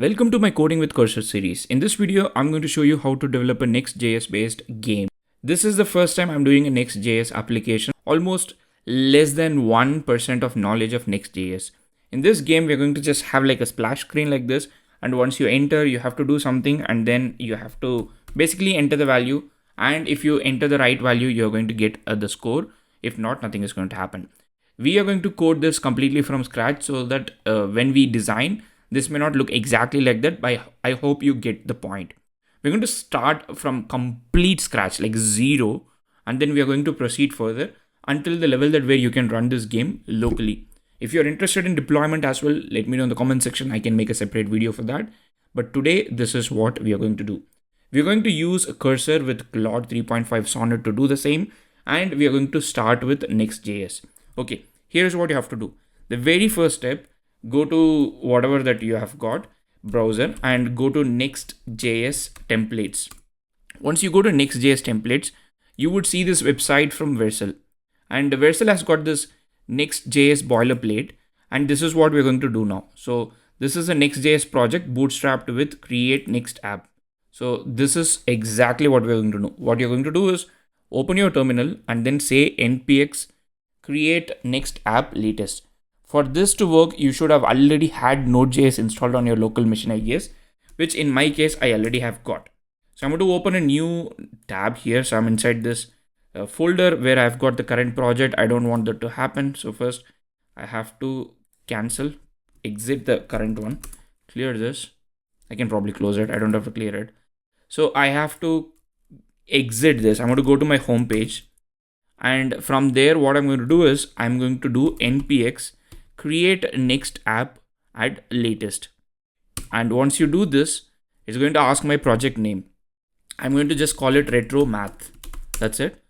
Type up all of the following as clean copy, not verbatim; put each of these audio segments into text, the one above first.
Welcome to my Coding with Cursor series. In this video, I'm going to show you how to develop a Next.js based game. This is the first time I'm doing a Next.js application, almost less than 1% of knowledge of Next.js. In this game, we're going to just have like a splash screen like this. And once you enter, you have to do something and then you have to basically enter the value. And if you enter the right value, you're going to get the score. If not, nothing is going to happen. We are going to code this completely from scratch so that when we design, this may not look exactly like that, but I hope you get the point. We're going to start from complete scratch, like zero, and then we are going to proceed further until the level that where you can run this game locally. If you're interested in deployment as well, let me know in the comment section. I can make a separate video for that. But today, this is what we are going to do. We're going to use a cursor with Claude 3.5 Sonnet to do the same, and we are going to start with Next.js. Okay, here's what you have to do. The very first step, go to whatever that you have got, browser, and go to Next.js templates. Once you go to Next.js templates, you would see this website from Vercel. And Vercel has got this Next.js boilerplate, and this is what we're going to do now. So this is a Next.js project bootstrapped with create next app. So this is exactly what we're going to do. What you're going to do is open your terminal and then say npx create next app latest. For this to work, you should have already had Node.js installed on your local machine, I guess, which in my case, I already have got. So I'm going to open a new tab here. So I'm inside this folder where I've got the current project. I don't want that to happen. So first I have to cancel, exit the current one, clear this. I can probably close it. I don't have to clear it. So I have to exit this. I'm going to go to my home page. And from there, what I'm going to do is I'm going to do npx create next app at latest. And once you do this, it's going to ask my project name. I'm going to just call it retro math. That's it.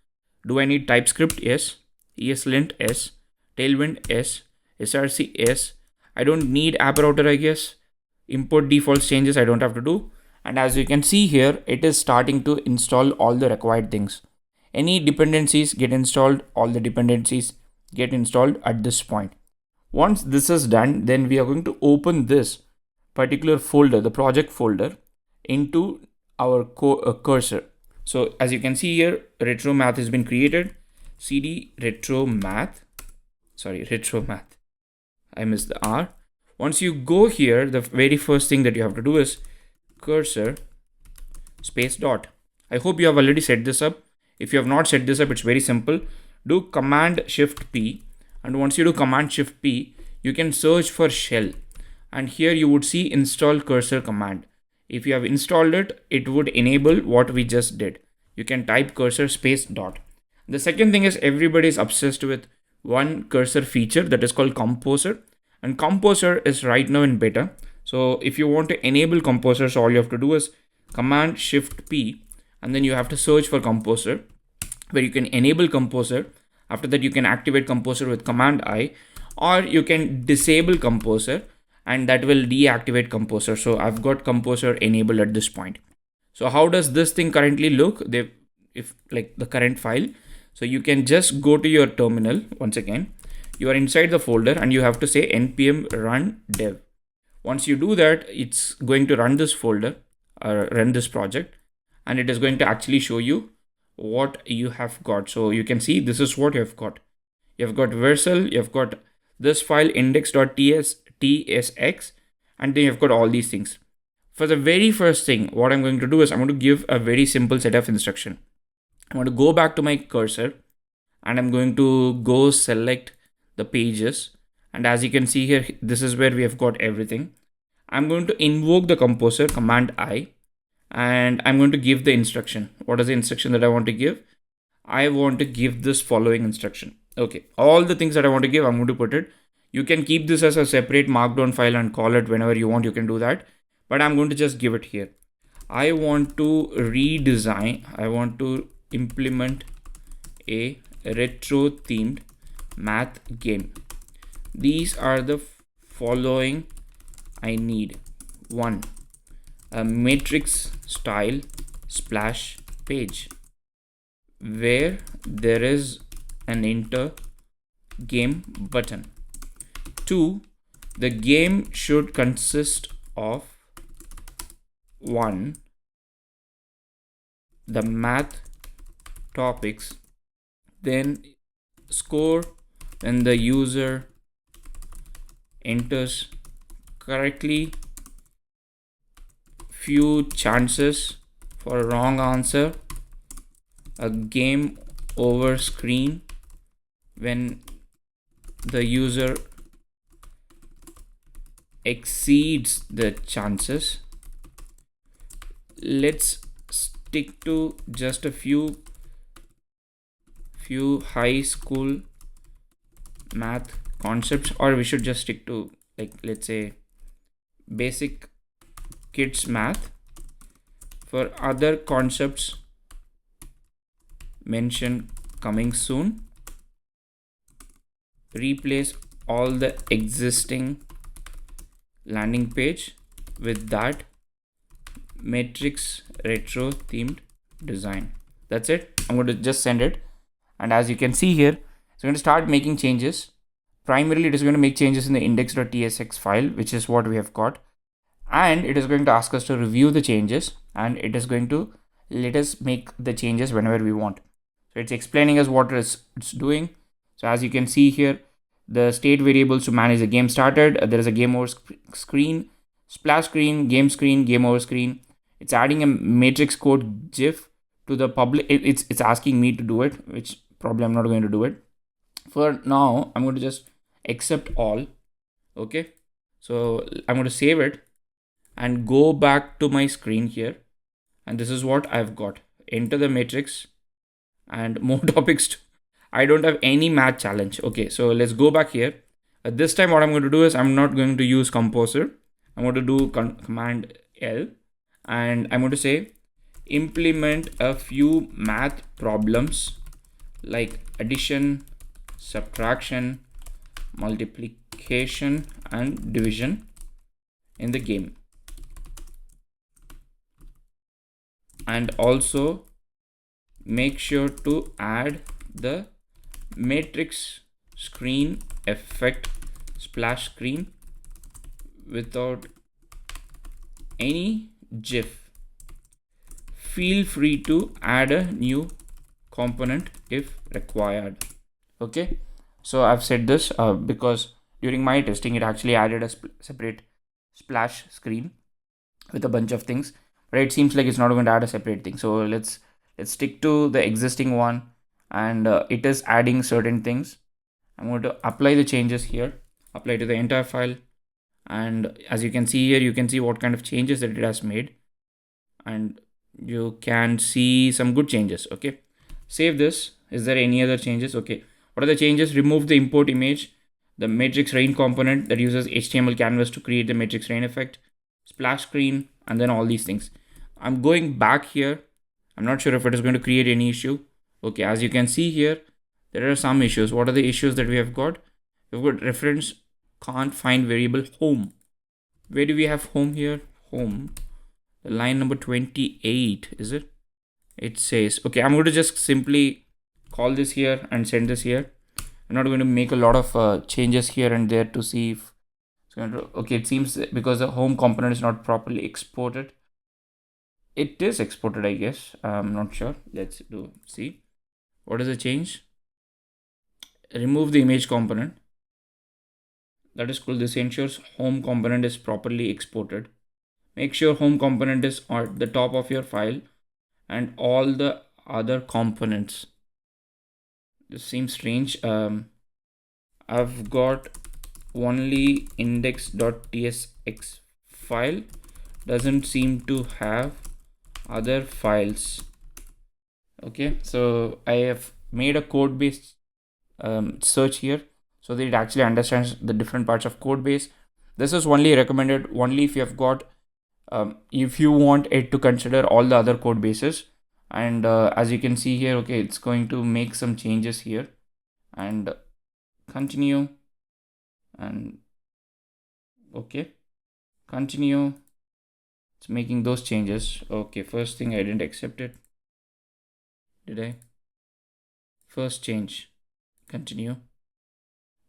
Do I need TypeScript? Yes. ESLint? Yes. Tailwind? Yes. src? Yes. I don't need app router, I guess. Import defaults changes I don't have to do. And as you can see here, it is starting to install all the required things. Any dependencies get installed, all the dependencies get installed at this point. Once this is done, then we are going to open this particular folder, the project folder, into our cursor. So as you can see here, retro math has been created. cd retro math. I missed the R. Once you go here, the very first thing that you have to do is cursor space dot. I hope you have already set this up. If you have not set this up, it's very simple. Do Command Shift P. And once you do Command Shift P, you can search for shell. And here you would see install cursor command. If you have installed it, it would enable what we just did. You can type cursor space dot. The second thing is everybody is obsessed with one cursor feature that is called Composer. And Composer is right now in beta. So if you want to enable Composer, so all you have to do is Command Shift P. And then you have to search for Composer, where you can enable Composer. After that, you can activate Composer with Command I, or you can disable Composer and that will deactivate Composer. So I've got Composer enabled at this point. So how does this thing currently look? If like the current file. So you can just go to your terminal once again. You are inside the folder and you have to say npm run dev. Once you do that, it's going to run this folder or run this project, and it is going to actually show you what you have got. So you can see this is what you have got. You have got Vercel, you have got this file index.tsx, and then you've got all these things. For the very first thing, what I'm going to do is I'm going to give a very simple set of instruction. I'm going to go back to my cursor and I'm going to go select the pages. And as you can see here, this is where we have got everything. I'm going to invoke the composer, Command I, and I'm going to give the instruction. What is the instruction that I want to give? I want to give this following instruction. Okay, all the things that I want to give, I'm going to put it. You can keep this as a separate markdown file and call it whenever you want, you can do that. But I'm going to just give it here. I want to redesign, I want to implement a retro themed math game. These are the following I need. 1. A matrix style splash page where there is an enter game button. 2. The game should consist of 1 the math topics, then score when the user enters correctly, few chances for a wrong answer, a game over screen when the user exceeds the chances. Let's stick to just a few high school math concepts, or we should just stick to, like, let's say basic kids math. For other concepts mentioned coming soon, replace all the existing landing page with that matrix retro themed design. That's it. I'm going to just send it, and as you can see here, it's going to start making changes. Primarily it is going to make changes in the index.tsx file, which is what we have got, and it is going to ask us to review the changes, and it is going to let us make the changes whenever we want. So it's explaining us what it's doing. So as you can see here, the state variables to manage the game started, there is a game over screen, splash screen, game over screen. It's adding a matrix code GIF to the public. It's asking me to do it, which probably I'm not going to do it. For now, I'm going to just accept all. Okay, so I'm going to save it and go back to my screen here, and this is what I've got. Enter the matrix and more topics too. I don't have any math challenge. Okay, so let's go back here. This time what I'm going to do is I'm not going to use composer. I'm going to do command L, and I'm going to say implement a few math problems like addition, subtraction, multiplication and division in the game, and also make sure to add the matrix screen effect splash screen without any GIF. Feel free to add a new component if required. Okay, so I've said this because during my testing it actually added a separate splash screen with a bunch of things, but it seems like it's not going to add a separate thing. So let's stick to the existing one, and it is adding certain things. I'm going to apply the changes here, apply to the entire file, and as you can see here, you can see what kind of changes that it has made, and you can see some good changes. Okay, save this. Is there any other changes? Okay, what are the changes? Remove the import image, the matrix rain component that uses HTML canvas to create the matrix rain effect, splash screen, and then all these things. I'm going back here. I'm not sure if it is going to create any issue. Okay, as you can see here, there are some issues. What are the issues that we have got? We've got reference can't find variable home. Where do we have home here? Home, line number 28, is it? It says, okay, I'm going to just simply call this here and send this here. I'm not going to make a lot of changes here and there to see if it's going to, okay, it seems because the home component is not properly exported. It is exported, I guess. I'm not sure. Let's see. What is the change? Remove the image component. That is cool. This ensures home component is properly exported. Make sure home component is at the top of your file and all the other components. This seems strange. I've got only index.tsx file, doesn't seem to have other files. Okay, so I have made a code based search here so that it actually understands the different parts of code base. This is only recommended only if you have got if you want it to consider all the other code bases. And as you can see here, okay, it's going to make some changes here and continue, and okay, continue. It's making those changes. Okay, first thing, I didn't accept it, did I? First change, continue.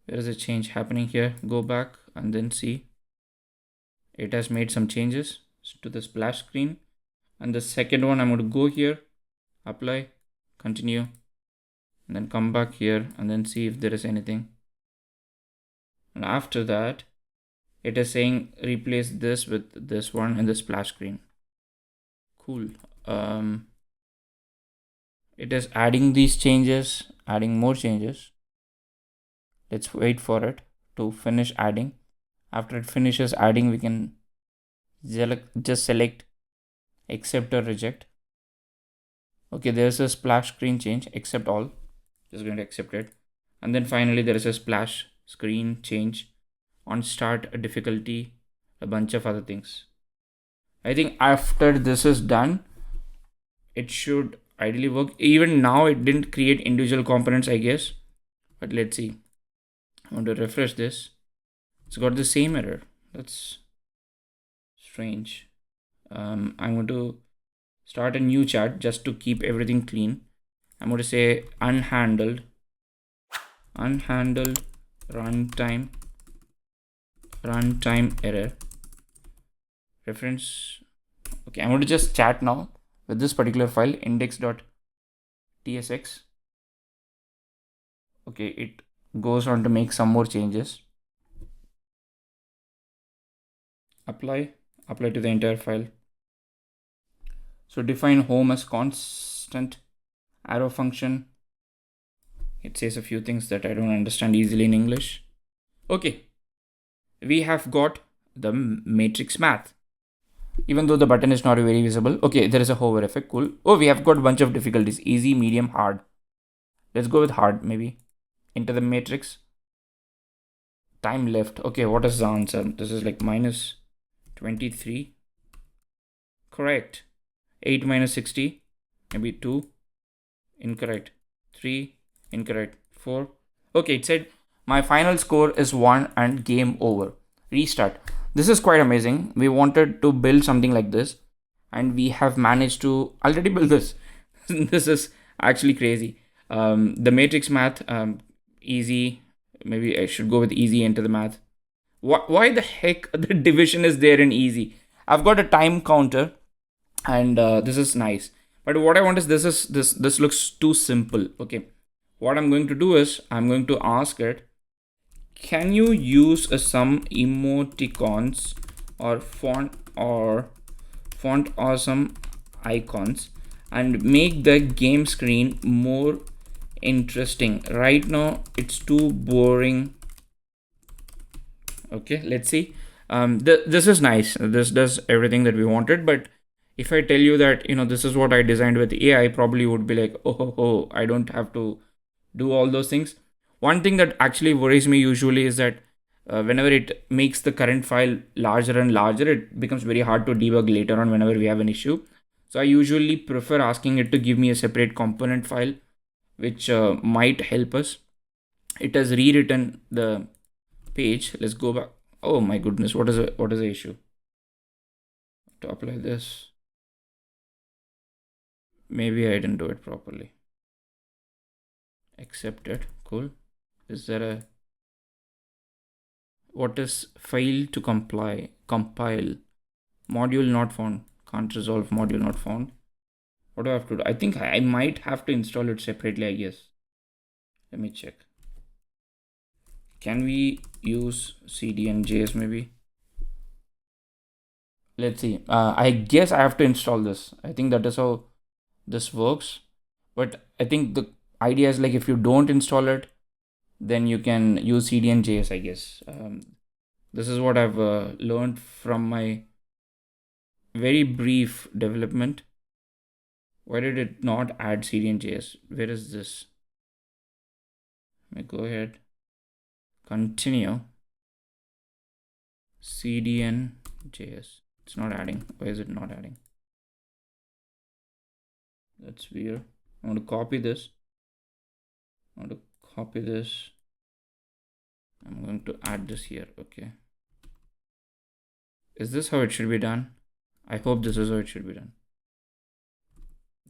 There is a change happening here. Go back and then see. It has made some changes. to the splash screen. And the second one, I'm going to go here, apply, continue, and then come back here and then see if there is anything. And after that, it is saying replace this with this one in the splash screen. Cool. It is adding these changes, adding more changes. Let's wait for it to finish adding. After it finishes adding, we can just select accept or reject. Okay, there's a splash screen change, accept all. Just going to accept it. And then finally there is a splash screen change on start a difficulty, a bunch of other things. I think after this is done, it should ideally work. Even now it didn't create individual components, I guess, but let's see. I want to refresh this. It's got the same error. That's strange. I'm going to start a new chat just to keep everything clean. I'm going to say unhandled runtime error reference. Okay, I'm going to just chat now with this particular file, index.tsx. Okay, it goes on to make some more changes. Apply to the entire file. So define home as constant, arrow function. It says a few things that I don't understand easily in English. Okay, we have got the matrix math. Even though the button is not very visible. Okay, there is a hover effect. Cool. Oh, we have got a bunch of difficulties. Easy, medium, hard. Let's go with hard maybe. Enter the matrix. Time left. Okay, what is the answer? This is like minus 23. Correct. 8 minus 60. Maybe 2. Incorrect. 3. Incorrect. 4. Okay, it said my final score is 1 and game over. Restart. This is quite amazing. We wanted to build something like this and we have managed to already build this. This is actually crazy. The matrix math, easy. Maybe I should go with easy, enter the math. Why the heck the division is there in easy? I've got a time counter and this is nice. But what I want is this looks too simple. Okay. What I'm going to do is I'm going to ask it, can you use some emoticons or font awesome icons and make the game screen more interesting? Right now it's too boring. Okay, let's see. This is nice. This does everything that we wanted, but if I tell you that, this is what I designed with AI, probably would be like, oh, I don't have to do all those things. One thing that actually worries me usually is that whenever it makes the current file larger and larger, it becomes very hard to debug later on whenever we have an issue. So I usually prefer asking it to give me a separate component file, which might help us. It has rewritten the page. Let's go back. Oh my goodness, what is the issue? To apply this. Maybe I didn't do it properly. Accept it. Cool. Is there a what is failed to compile? Module not found. Can't resolve module not found. What do I have to do? I think I might have to install it separately, I guess. Let me check. Can we use cdn.js maybe? Let's see. I guess I have to install this. I think that is how this works. But I think the idea is like if you don't install it, then you can use cdn.js, I guess. This is what I've learned from my very brief development. Why did it not add cdn.js? Where is this? Let me go ahead. Continue. cdn.js. It's not adding. Why is it not adding? That's weird. I want to copy this. I'm going to add this here. Okay. Is this how it should be done? I hope this is how it should be done.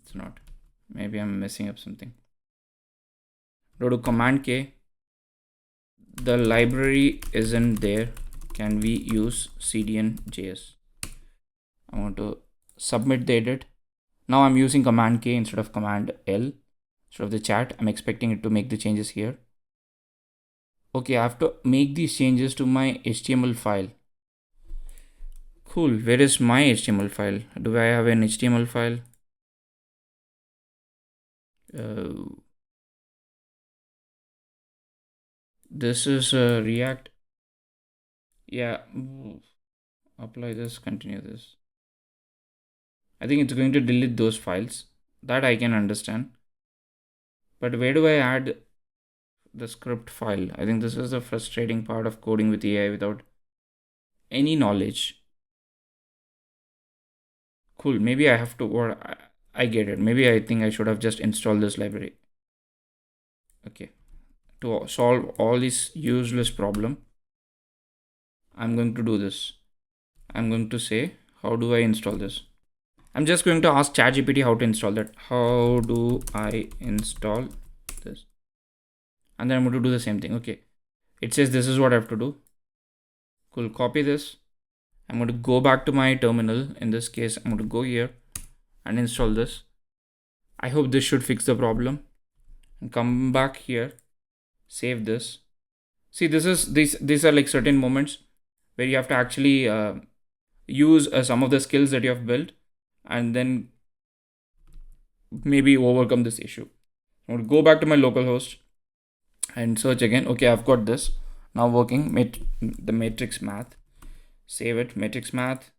It's not. Maybe I'm messing up something. Go to Command K. The library isn't there. Can we use cdn.js? I want going to submit the edit. Now I'm using Command K instead of Command L. Instead of the chat, I'm expecting it to make the changes here. Okay, I have to make these changes to my HTML file. Cool, where is my HTML file? Do I have an HTML file? This is React. Yeah, apply this, continue this. I think it's going to delete those files. That I can understand. But where do I add the script file? I think this is the frustrating part of coding with AI without any knowledge. Cool, maybe I have to, or I get it. Maybe I think I should have just installed this library. Okay, to solve all this useless problem, I'm going to do this. I'm going to say, how do I install this? I'm just going to ask ChatGPT how to install that. How do I install this? And then I'm going to do the same thing. Okay, it says this is what I have to do. Cool, copy this. I'm going to go back to my terminal. In this case, I'm going to go here and install this. I hope this should fix the problem. And come back here, save this. See, these are like certain moments where you have to actually use some of the skills that you have built and then maybe overcome this issue. I'm going to go back to my localhost and search again. Okay, I've got this now working. The matrix math. Save it. Matrix math.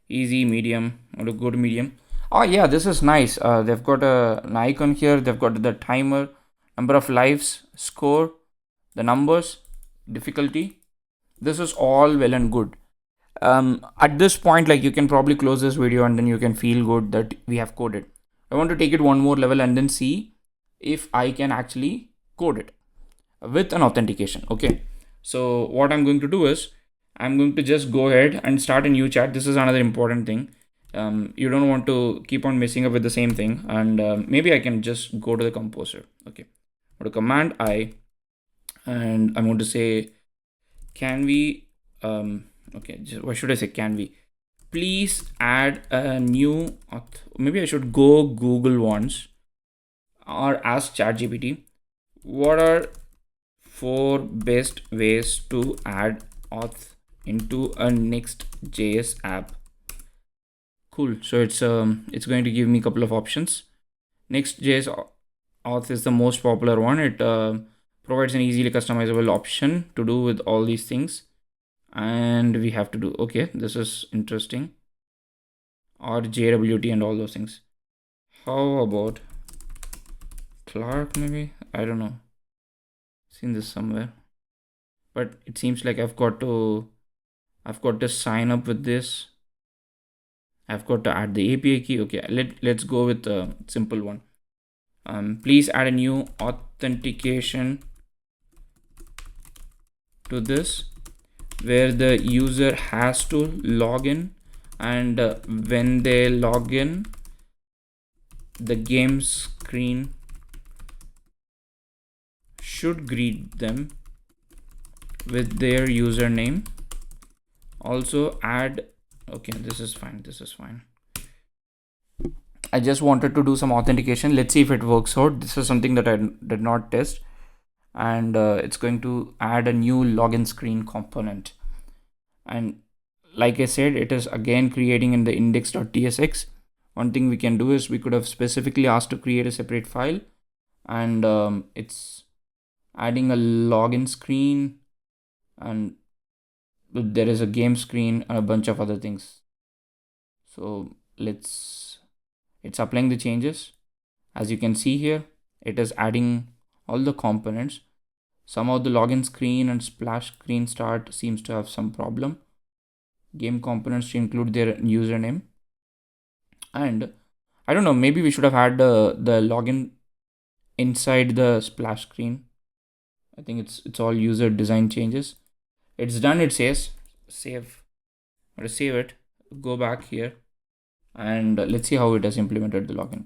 Easy, medium. I'm going to go to medium. Oh yeah, this is nice. They've got an icon here. They've got the timer, number of lives, score, the numbers, difficulty. This is all well and good. At this point, like, you can probably close this video and then you can feel good that we have coded. I want to take it one more level and then see if I can actually code it with an authentication. Okay, so what I'm going to do is I'm going to just go ahead and start a new chat. This is another important thing. You don't want to keep on messing up with the same thing, and maybe I can just go to the composer. Okay, go to Command I, and I'm going to say, can we okay, what should I say? Can we please add a new maybe I should go Google once or ask ChatGPT, what are 4 best ways to add auth into a Next.js app? Cool, so it's going to give me a couple of options. Next.js auth is the most popular one. It provides an easily customizable option to do with all these things, and we have to do, okay, this is interesting, or JWT and all those things. How about Clark? Maybe, I don't know, seen this somewhere, but it seems like I've got to sign up with this. I've got to add the API key. Okay, let's go with a simple one. Please add a new authentication to this where the user has to log in, and when they log in, the game screen should greet them with their username. Also add, okay, this is fine. I just wanted to do some authentication. Let's see if it works out. This is something that I did not test, and it's going to add a new login screen component. And like I said, it is again creating in the index.tsx. One thing we can do is we could have specifically asked to create a separate file, and it's adding a login screen, and there is a game screen and a bunch of other things. So it's applying the changes. As you can see here, it is adding all the components. Somehow the login screen and splash screen start seems to have some problem. Game components to include their username, and I don't know, maybe we should have had the login inside the splash screen. I think it's all user design changes. It's done. It says save. I'm gonna save it, go back here, and let's see how it has implemented the login.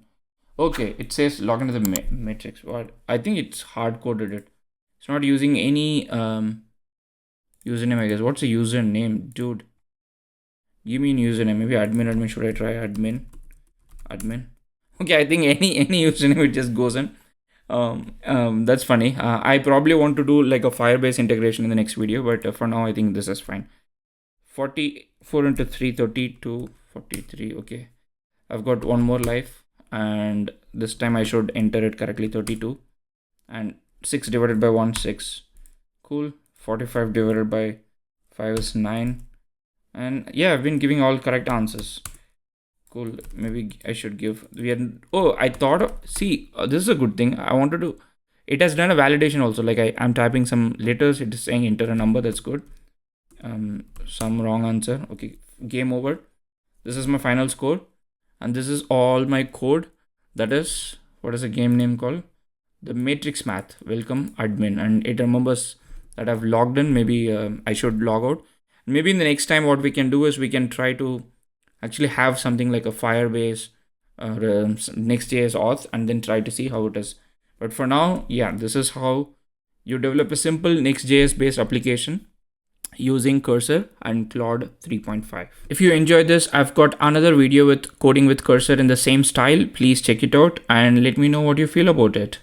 Okay, it says login to the matrix. What, I think it's hard coded it. It's not using any username, I guess. What's a username, dude? Give me a username. Maybe admin. Should I try admin? Okay, I think any username, it just goes in. That's funny. I probably want to do like a Firebase integration in the next video, but for now I think this is fine. 44 into 3, 32, 43. Okay, I've got one more life, and this time I should enter it correctly. 32, and 6 divided by 1, 6. Cool. 45 divided by 5 is 9. And yeah, I've been giving all correct answers. Cool. Maybe I should give. Oh, I thought of. See, this is a good thing. I wanted to. It has done a validation also. Like I'm typing some letters. It is saying enter a number. That's good. Some wrong answer. Okay. Game over. This is my final score. And this is all my code. That is, what is the game name called? The Matrix Math. Welcome admin. And it remembers that I've logged in. Maybe I should log out. Maybe in the next time, what we can do is we can try to actually have something like a Firebase or Next.js auth, and then try to see how it is. But for now, yeah, this is how you develop a simple Next.js based application using Cursor and Claude 3.5. If you enjoyed this, I've got another video with coding with Cursor in the same style. Please check it out and let me know what you feel about it.